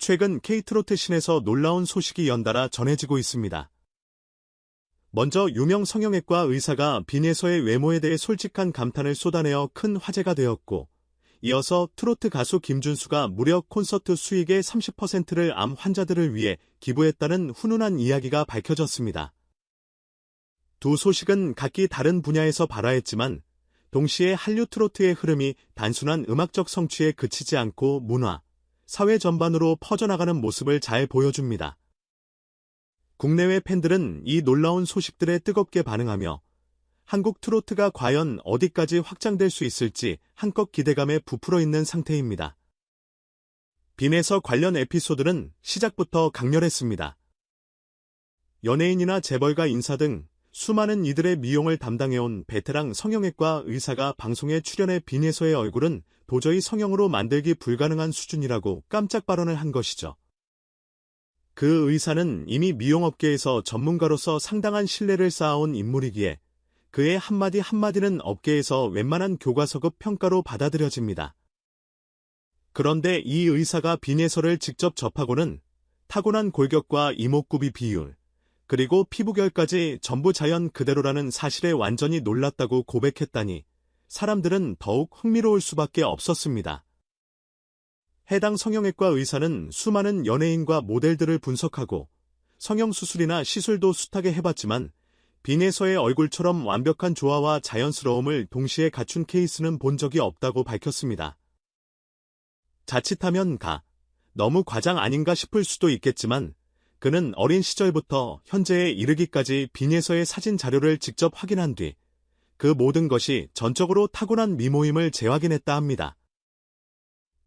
최근 K트로트 씬에서 놀라운 소식이 연달아 전해지고 있습니다. 먼저 유명 성형외과 의사가 빈예서의 외모에 대해 솔직한 감탄을 쏟아내어 큰 화제가 되었고, 이어서 트로트 가수 김준수가 무려 콘서트 수익의 30%를 암 환자들을 위해 기부했다는 훈훈한 이야기가 밝혀졌습니다. 두 소식은 각기 다른 분야에서 발화했지만 동시에 한류 트로트의 흐름이 단순한 음악적 성취에 그치지 않고 문화, 사회 전반으로 퍼져나가는 모습을 잘 보여줍니다. 국내외 팬들은 이 놀라운 소식들에 뜨겁게 반응하며 한국 트로트가 과연 어디까지 확장될 수 있을지 한껏 기대감에 부풀어 있는 상태입니다. 빈에서 관련 에피소드는 시작부터 강렬했습니다. 연예인이나 재벌가 인사 등 수많은 이들의 미용을 담당해온 베테랑 성형외과 의사가 방송에 출연해 빈예서의 얼굴은 도저히 성형으로 만들기 불가능한 수준이라고 깜짝 발언을 한 것이죠. 그 의사는 이미 미용업계에서 전문가로서 상당한 신뢰를 쌓아온 인물이기에 그의 한마디 한마디는 업계에서 웬만한 교과서급 평가로 받아들여집니다. 그런데 이 의사가 빈예서를 직접 접하고는 타고난 골격과 이목구비 비율, 그리고 피부결까지 전부 자연 그대로라는 사실에 완전히 놀랐다고 고백했다니 사람들은 더욱 흥미로울 수밖에 없었습니다. 해당 성형외과 의사는 수많은 연예인과 모델들을 분석하고 성형수술이나 시술도 숱하게 해봤지만 빈예서의 얼굴처럼 완벽한 조화와 자연스러움을 동시에 갖춘 케이스는 본 적이 없다고 밝혔습니다. 자칫하면 너무 과장 아닌가 싶을 수도 있겠지만 그는 어린 시절부터 현재에 이르기까지 빈예서의 사진 자료를 직접 확인한 뒤 그 모든 것이 전적으로 타고난 미모임을 재확인했다 합니다.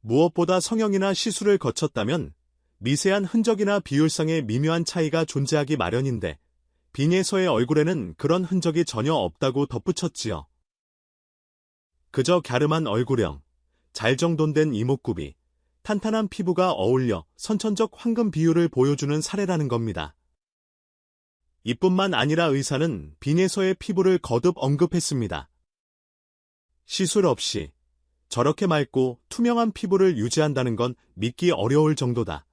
무엇보다 성형이나 시술을 거쳤다면 미세한 흔적이나 비율상의 미묘한 차이가 존재하기 마련인데 빈예서의 얼굴에는 그런 흔적이 전혀 없다고 덧붙였지요. 그저 갸름한 얼굴형, 잘 정돈된 이목구비, 탄탄한 피부가 어울려 선천적 황금 비율을 보여주는 사례라는 겁니다. 이뿐만 아니라 의사는 빈예서의 피부를 거듭 언급했습니다. 시술 없이 저렇게 맑고 투명한 피부를 유지한다는 건 믿기 어려울 정도다.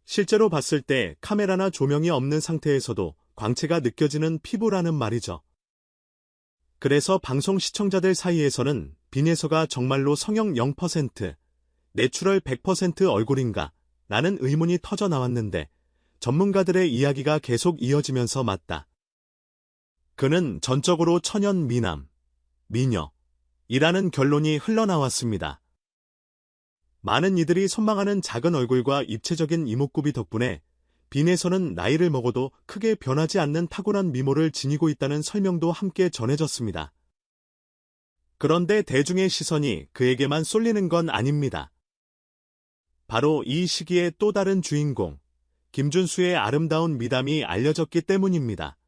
실제로 봤을 때 카메라나 조명이 없는 상태에서도 광채가 느껴지는 피부라는 말이죠. 그래서 방송 시청자들 사이에서는 빈예서가 정말로 성형 0%, 내추럴 100% 얼굴인가? 라는 의문이 터져 나왔는데 전문가들의 이야기가 계속 이어지면서 맞다. 그는 전적으로 천연 미남, 미녀이라는 결론이 흘러나왔습니다. 많은 이들이 선망하는 작은 얼굴과 입체적인 이목구비 덕분에 빈예서는 나이를 먹어도 크게 변하지 않는 타고난 미모를 지니고 있다는 설명도 함께 전해졌습니다. 그런데 대중의 시선이 그에게만 쏠리는 건 아닙니다. 바로 이 시기의 또 다른 주인공, 김준수의 아름다운 미담이 알려졌기 때문입니다.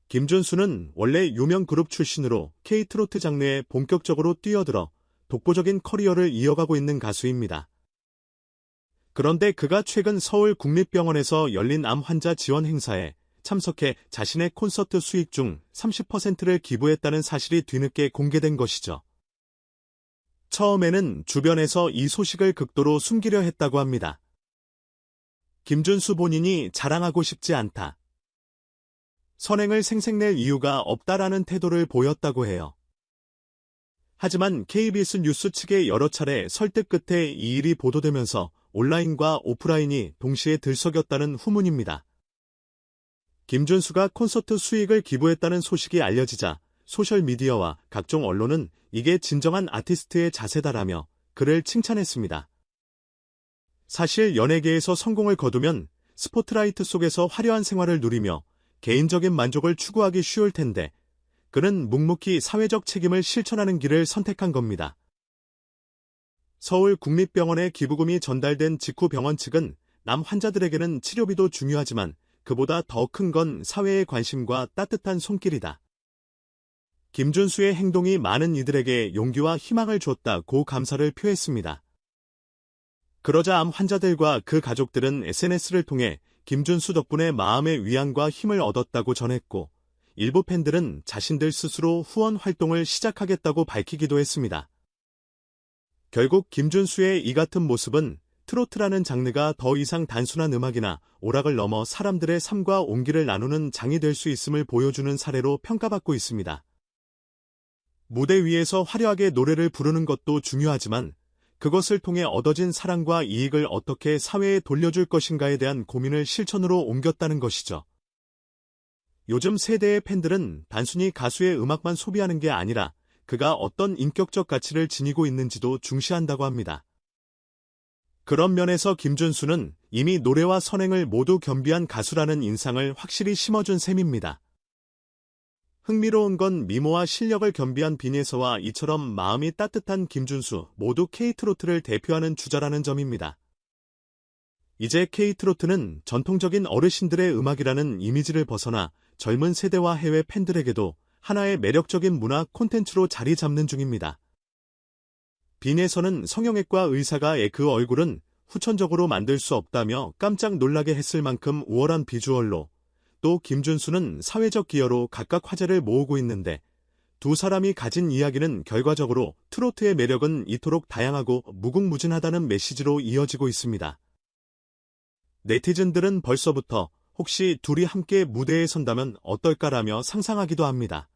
김준수는 원래 유명 그룹 출신으로 K트로트 장르에 본격적으로 뛰어들어 독보적인 커리어를 이어가고 있는 가수입니다. 그런데 그가 최근 서울 국립병원에서 열린 암 환자 지원 행사에 참석해 자신의 콘서트 수익 중 30%를 기부했다는 사실이 뒤늦게 공개된 것이죠. 처음에는 주변에서 이 소식을 극도로 숨기려 했다고 합니다. 김준수 본인이 자랑하고 싶지 않다. 선행을 생색낼 이유가 없다라는 태도를 보였다고 해요. 하지만 KBS 뉴스 측의 여러 차례 설득 끝에 이 일이 보도되면서 온라인과 오프라인이 동시에 들썩였다는 후문입니다. 김준수가 콘서트 수익을 기부했다는 소식이 알려지자 소셜미디어와 각종 언론은 이게 진정한 아티스트의 자세다라며 그를 칭찬했습니다. 사실 연예계에서 성공을 거두면 스포트라이트 속에서 화려한 생활을 누리며 개인적인 만족을 추구하기 쉬울 텐데 그는 묵묵히 사회적 책임을 실천하는 길을 선택한 겁니다. 서울 국립병원에 기부금이 전달된 직후 병원 측은 남 환자들에게는 치료비도 중요하지만 그보다 더 큰 건 사회의 관심과 따뜻한 손길이다. 김준수의 행동이 많은 이들에게 용기와 희망을 줬다고 감사를 표했습니다. 그러자 암 환자들과 그 가족들은 SNS를 통해 김준수 덕분에 마음의 위안과 힘을 얻었다고 전했고 일부 팬들은 자신들 스스로 후원 활동을 시작하겠다고 밝히기도 했습니다. 결국 김준수의 이 같은 모습은 트로트라는 장르가 더 이상 단순한 음악이나 오락을 넘어 사람들의 삶과 온기를 나누는 장이 될 수 있음을 보여주는 사례로 평가받고 있습니다. 무대 위에서 화려하게 노래를 부르는 것도 중요하지만 그것을 통해 얻어진 사랑과 이익을 어떻게 사회에 돌려줄 것인가에 대한 고민을 실천으로 옮겼다는 것이죠. 요즘 세대의 팬들은 단순히 가수의 음악만 소비하는 게 아니라 그가 어떤 인격적 가치를 지니고 있는지도 중시한다고 합니다. 그런 면에서 김준수는 이미 노래와 선행을 모두 겸비한 가수라는 인상을 확실히 심어준 셈입니다. 흥미로운 건 미모와 실력을 겸비한 빈예서와 이처럼 마음이 따뜻한 김준수 모두 K트로트를 대표하는 주자라는 점입니다. 이제 K트로트는 전통적인 어르신들의 음악이라는 이미지를 벗어나 젊은 세대와 해외 팬들에게도 하나의 매력적인 문화 콘텐츠로 자리 잡는 중입니다. 빈예서는 성형외과 의사가 그 얼굴은 후천적으로 만들 수 없다며 깜짝 놀라게 했을 만큼 우월한 비주얼로, 또 김준수는 사회적 기여로 각각 화제를 모으고 있는데 두 사람이 가진 이야기는 결과적으로 트로트의 매력은 이토록 다양하고 무궁무진하다는 메시지로 이어지고 있습니다. 네티즌들은 벌써부터 혹시 둘이 함께 무대에 선다면 어떨까라며 상상하기도 합니다.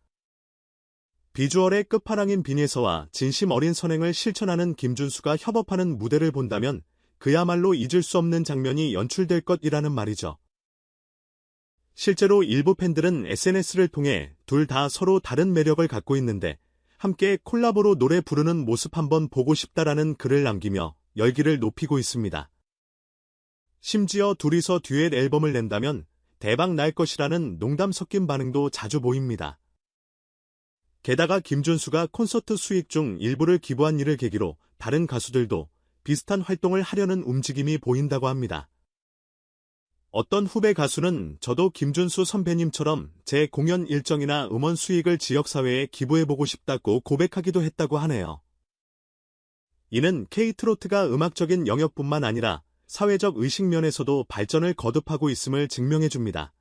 비주얼의 끝판왕인 빈예서와 진심 어린 선행을 실천하는 김준수가 협업하는 무대를 본다면 그야말로 잊을 수 없는 장면이 연출될 것이라는 말이죠. 실제로 일부 팬들은 SNS를 통해 둘 다 서로 다른 매력을 갖고 있는데 함께 콜라보로 노래 부르는 모습 한번 보고 싶다라는 글을 남기며 열기를 높이고 있습니다. 심지어 둘이서 듀엣 앨범을 낸다면 대박 날 것이라는 농담 섞인 반응도 자주 보입니다. 게다가 김준수가 콘서트 수익 중 일부를 기부한 일을 계기로 다른 가수들도 비슷한 활동을 하려는 움직임이 보인다고 합니다. 어떤 후배 가수는 저도 김준수 선배님처럼 제 공연 일정이나 음원 수익을 지역사회에 기부해보고 싶다고 고백하기도 했다고 하네요. 이는 K트로트가 음악적인 영역뿐만 아니라 사회적 의식면에서도 발전을 거듭하고 있음을 증명해줍니다.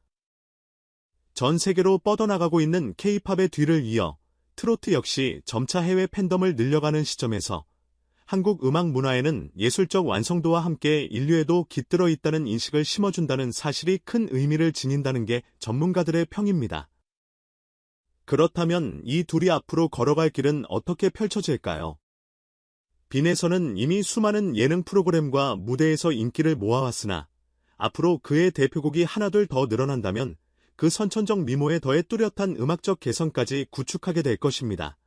전 세계로 뻗어나가고 있는 K-팝의 뒤를 이어 트로트 역시 점차 해외 팬덤을 늘려가는 시점에서 한국 음악 문화에는 예술적 완성도와 함께 인류에도 깃들어 있다는 인식을 심어준다는 사실이 큰 의미를 지닌다는 게 전문가들의 평입니다. 그렇다면 이 둘이 앞으로 걸어갈 길은 어떻게 펼쳐질까요? 빈에서는 이미 수많은 예능 프로그램과 무대에서 인기를 모아왔으나 앞으로 그의 대표곡이 하나둘 더 늘어난다면 그 선천적 미모에 더해 뚜렷한 음악적 개성까지 구축하게 될 것입니다.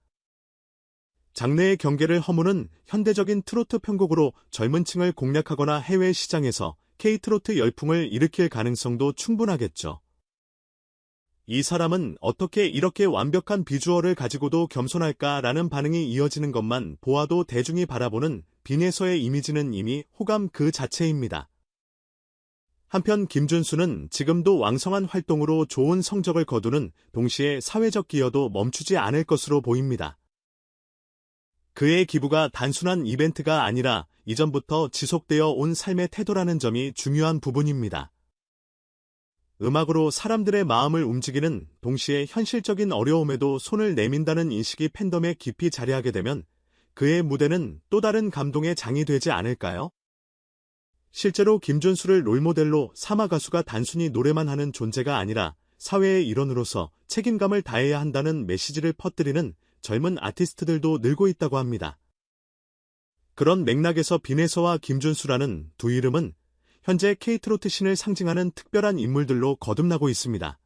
장르의 경계를 허무는 현대적인 트로트 편곡으로 젊은 층을 공략하거나 해외 시장에서 K트로트 열풍을 일으킬 가능성도 충분하겠죠. 이 사람은 어떻게 이렇게 완벽한 비주얼을 가지고도 겸손할까라는 반응이 이어지는 것만 보아도 대중이 바라보는 빈예서의 이미지는 이미 호감 그 자체입니다. 한편 김준수는 지금도 왕성한 활동으로 좋은 성적을 거두는 동시에 사회적 기여도 멈추지 않을 것으로 보입니다. 그의 기부가 단순한 이벤트가 아니라 이전부터 지속되어 온 삶의 태도라는 점이 중요한 부분입니다. 음악으로 사람들의 마음을 움직이는 동시에 현실적인 어려움에도 손을 내민다는 인식이 팬덤에 깊이 자리하게 되면 그의 무대는 또 다른 감동의 장이 되지 않을까요? 실제로 김준수를 롤모델로 삼아 가수가 단순히 노래만 하는 존재가 아니라 사회의 일원으로서 책임감을 다해야 한다는 메시지를 퍼뜨리는 젊은 아티스트들도 늘고 있다고 합니다. 그런 맥락에서 빈예서와 김준수라는 두 이름은 현재 K트로트 씬을 상징하는 특별한 인물들로 거듭나고 있습니다.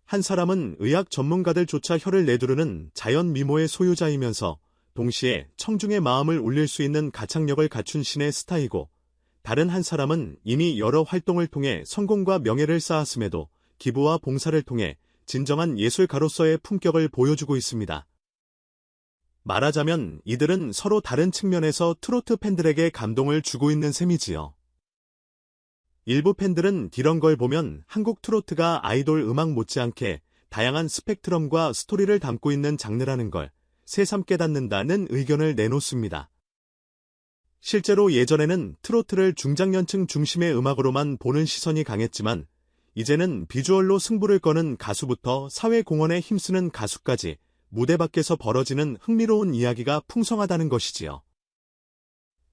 한 사람은 의학 전문가들조차 혀를 내두르는 자연 미모의 소유자이면서 동시에 청중의 마음을 울릴 수 있는 가창력을 갖춘 신의 스타이고, 다른 한 사람은 이미 여러 활동을 통해 성공과 명예를 쌓았음에도 기부와 봉사를 통해 진정한 예술가로서의 품격을 보여주고 있습니다. 말하자면 이들은 서로 다른 측면에서 트로트 팬들에게 감동을 주고 있는 셈이지요. 일부 팬들은 이런 걸 보면 한국 트로트가 아이돌 음악 못지않게 다양한 스펙트럼과 스토리를 담고 있는 장르라는 걸 새삼 깨닫는다는 의견을 내놓습니다. 실제로 예전에는 트로트를 중장년층 중심의 음악으로만 보는 시선이 강했지만 이제는 비주얼로 승부를 거는 가수부터 사회공헌에 힘쓰는 가수까지 무대 밖에서 벌어지는 흥미로운 이야기가 풍성하다는 것이지요.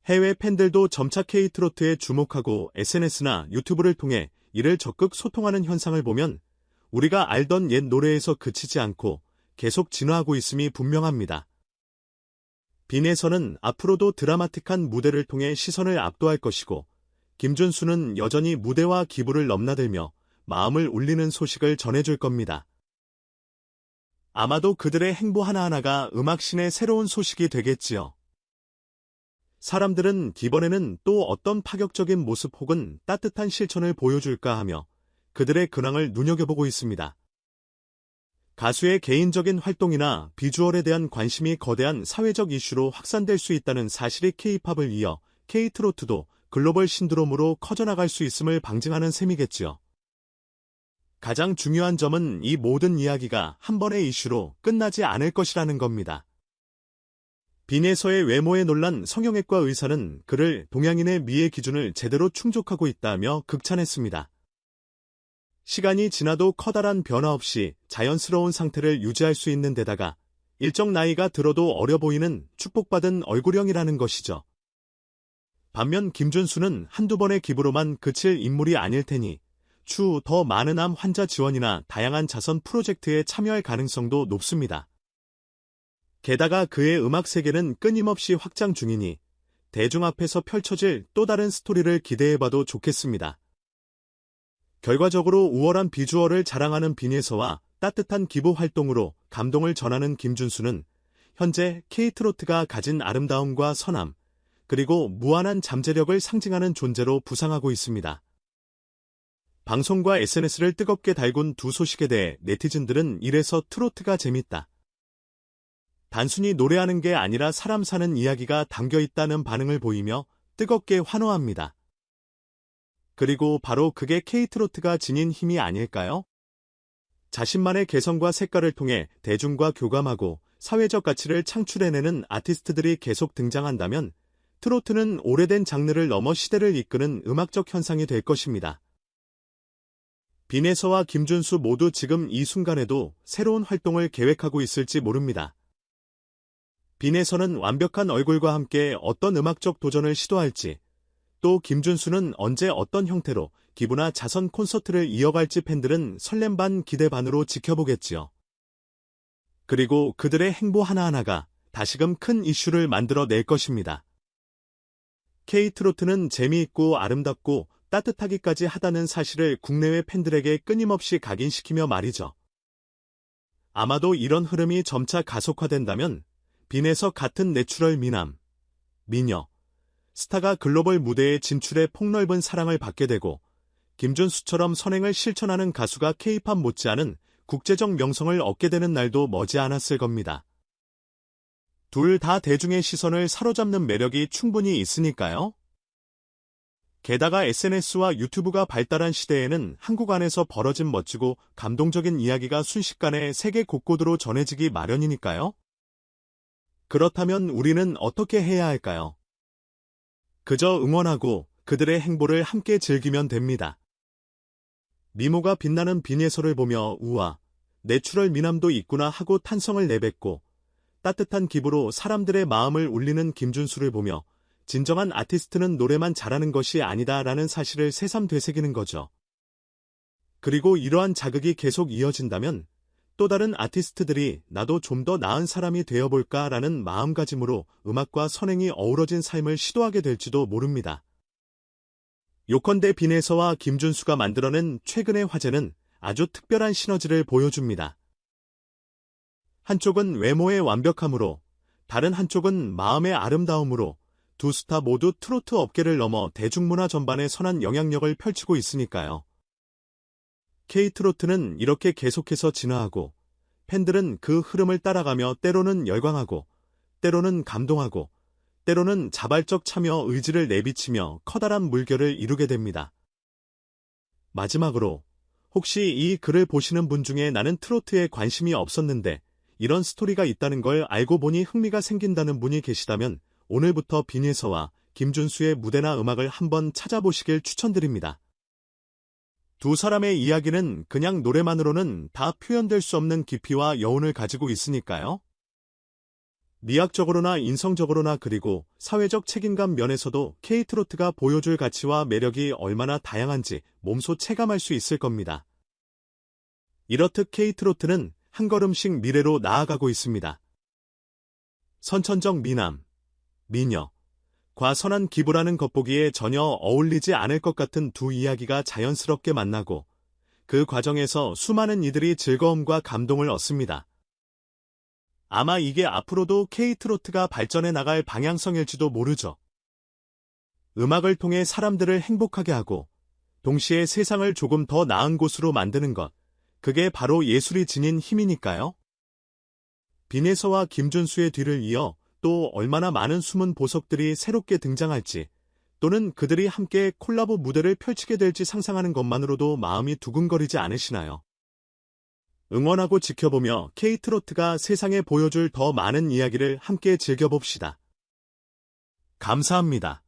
해외 팬들도 점차 K-트로트에 주목하고 SNS나 유튜브를 통해 이를 적극 소통하는 현상을 보면 우리가 알던 옛 노래에서 그치지 않고 계속 진화하고 있음이 분명합니다. 빈에서는 앞으로도 드라마틱한 무대를 통해 시선을 압도할 것이고, 김준수는 여전히 무대와 기부를 넘나들며 마음을 울리는 소식을 전해줄 겁니다. 아마도 그들의 행보 하나하나가 음악신의 새로운 소식이 되겠지요. 사람들은 이번에는 또 어떤 파격적인 모습 혹은 따뜻한 실천을 보여줄까 하며 그들의 근황을 눈여겨보고 있습니다. 가수의 개인적인 활동이나 비주얼에 대한 관심이 거대한 사회적 이슈로 확산될 수 있다는 사실이 K-팝을 이어 K-트로트도 글로벌 신드롬으로 커져나갈 수 있음을 방증하는 셈이겠지요. 가장 중요한 점은 이 모든 이야기가 한 번의 이슈로 끝나지 않을 것이라는 겁니다. 빈에서의 외모에 놀란 성형외과 의사는 그를 동양인의 미의 기준을 제대로 충족하고 있다며 극찬했습니다. 시간이 지나도 커다란 변화 없이 자연스러운 상태를 유지할 수 있는 데다가 일정 나이가 들어도 어려 보이는 축복받은 얼굴형이라는 것이죠. 반면 김준수는 한두 번의 기부로만 그칠 인물이 아닐 테니 추후 더 많은 암 환자 지원이나 다양한 자선 프로젝트에 참여할 가능성도 높습니다. 게다가 그의 음악 세계는 끊임없이 확장 중이니 대중 앞에서 펼쳐질 또 다른 스토리를 기대해봐도 좋겠습니다. 결과적으로 우월한 비주얼을 자랑하는 빈에서와 따뜻한 기부 활동으로 감동을 전하는 김준수는 현재 K-트로트가 가진 아름다움과 선함, 그리고 무한한 잠재력을 상징하는 존재로 부상하고 있습니다. 방송과 SNS를 뜨겁게 달군 두 소식에 대해 네티즌들은 이래서 트로트가 재밌다. 단순히 노래하는 게 아니라 사람 사는 이야기가 담겨 있다는 반응을 보이며 뜨겁게 환호합니다. 그리고 바로 그게 K-트로트가 지닌 힘이 아닐까요? 자신만의 개성과 색깔을 통해 대중과 교감하고 사회적 가치를 창출해내는 아티스트들이 계속 등장한다면 트로트는 오래된 장르를 넘어 시대를 이끄는 음악적 현상이 될 것입니다. 빈에서와 김준수 모두 지금 이 순간에도 새로운 활동을 계획하고 있을지 모릅니다. 빈에서는 완벽한 얼굴과 함께 어떤 음악적 도전을 시도할지, 또 김준수는 언제 어떤 형태로 기부나 자선 콘서트를 이어갈지 팬들은 설렘 반 기대 반으로 지켜보겠지요. 그리고 그들의 행보 하나하나가 다시금 큰 이슈를 만들어낼 것입니다. K-트로트는 재미있고 아름답고 따뜻하기까지 하다는 사실을 국내외 팬들에게 끊임없이 각인시키며 말이죠. 아마도 이런 흐름이 점차 가속화된다면 빈에서 같은 내추럴 미남, 미녀, 스타가 글로벌 무대에 진출해 폭넓은 사랑을 받게 되고 김준수처럼 선행을 실천하는 가수가 K-팝 못지않은 국제적 명성을 얻게 되는 날도 머지않았을 겁니다. 둘 다 대중의 시선을 사로잡는 매력이 충분히 있으니까요. 게다가 SNS와 유튜브가 발달한 시대에는 한국 안에서 벌어진 멋지고 감동적인 이야기가 순식간에 세계 곳곳으로 전해지기 마련이니까요. 그렇다면 우리는 어떻게 해야 할까요? 그저 응원하고 그들의 행보를 함께 즐기면 됩니다. 미모가 빛나는 빈예서를 보며 우와, 내추럴 미남도 있구나 하고 탄성을 내뱉고 따뜻한 기부로 사람들의 마음을 울리는 김준수를 보며 진정한 아티스트는 노래만 잘하는 것이 아니다라는 사실을 새삼 되새기는 거죠. 그리고 이러한 자극이 계속 이어진다면 또 다른 아티스트들이 나도 좀 더 나은 사람이 되어볼까라는 마음가짐으로 음악과 선행이 어우러진 삶을 시도하게 될지도 모릅니다. 요컨대 빈에서와 김준수가 만들어낸 최근의 화제는 아주 특별한 시너지를 보여줍니다. 한쪽은 외모의 완벽함으로, 다른 한쪽은 마음의 아름다움으로 두 스타 모두 트로트 업계를 넘어 대중문화 전반에 선한 영향력을 펼치고 있으니까요. K-트로트는 이렇게 계속해서 진화하고 팬들은 그 흐름을 따라가며 때로는 열광하고 때로는 감동하고 때로는 자발적 참여 의지를 내비치며 커다란 물결을 이루게 됩니다. 마지막으로 혹시 이 글을 보시는 분 중에 나는 트로트에 관심이 없었는데 이런 스토리가 있다는 걸 알고 보니 흥미가 생긴다는 분이 계시다면 오늘부터 빈예서와 김준수의 무대나 음악을 한번 찾아보시길 추천드립니다. 두 사람의 이야기는 그냥 노래만으로는 다 표현될 수 없는 깊이와 여운을 가지고 있으니까요. 미학적으로나 인성적으로나 그리고 사회적 책임감 면에서도 K트로트가 보여줄 가치와 매력이 얼마나 다양한지 몸소 체감할 수 있을 겁니다. 이렇듯 K트로트는 한 걸음씩 미래로 나아가고 있습니다. 선천적 미남, 미녀, 과 선한 기부라는 겉보기에 전혀 어울리지 않을 것 같은 두 이야기가 자연스럽게 만나고 그 과정에서 수많은 이들이 즐거움과 감동을 얻습니다. 아마 이게 앞으로도 K트로트가 발전해 나갈 방향성일지도 모르죠. 음악을 통해 사람들을 행복하게 하고 동시에 세상을 조금 더 나은 곳으로 만드는 것, 그게 바로 예술이 지닌 힘이니까요. 빈에서와 김준수의 뒤를 이어 또 얼마나 많은 숨은 보석들이 새롭게 등장할지, 또는 그들이 함께 콜라보 무대를 펼치게 될지 상상하는 것만으로도 마음이 두근거리지 않으시나요? 응원하고 지켜보며 K트로트가 세상에 보여줄 더 많은 이야기를 함께 즐겨봅시다. 감사합니다.